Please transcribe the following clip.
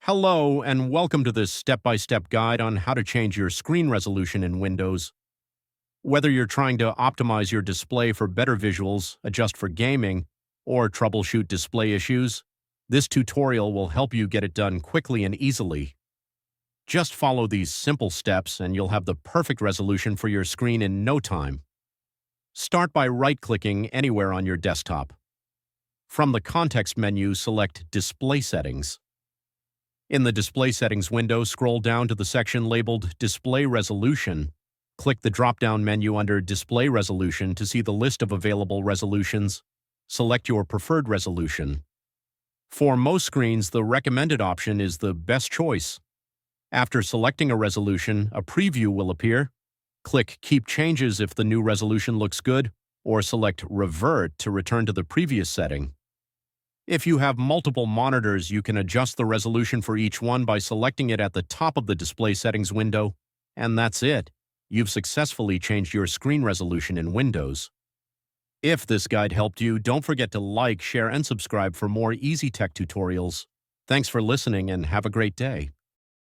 Hello, and welcome to this step-by-step guide on how to change your screen resolution in Windows. Whether you're trying to optimize your display for better visuals, adjust for gaming, or troubleshoot display issues, this tutorial will help you get it done quickly and easily. Just follow these simple steps and you'll have the perfect resolution for your screen in no time. Start by right-clicking anywhere on your desktop. From the context menu, select Display Settings. In the Display Settings window, scroll down to the section labeled Display Resolution. Click the drop-down menu under Display Resolution to see the list of available resolutions. Select your preferred resolution. For most screens, the recommended option is the best choice. After selecting a resolution, a preview will appear. Click Keep Changes if the new resolution looks good, or select Revert to return to the previous setting. If you have multiple monitors, you can adjust the resolution for each one by selecting it at the top of the Display Settings window, and that's it. You've successfully changed your screen resolution in Windows. If this guide helped you, don't forget to like, share, and subscribe for more easy tech tutorials. Thanks for listening and have a great day.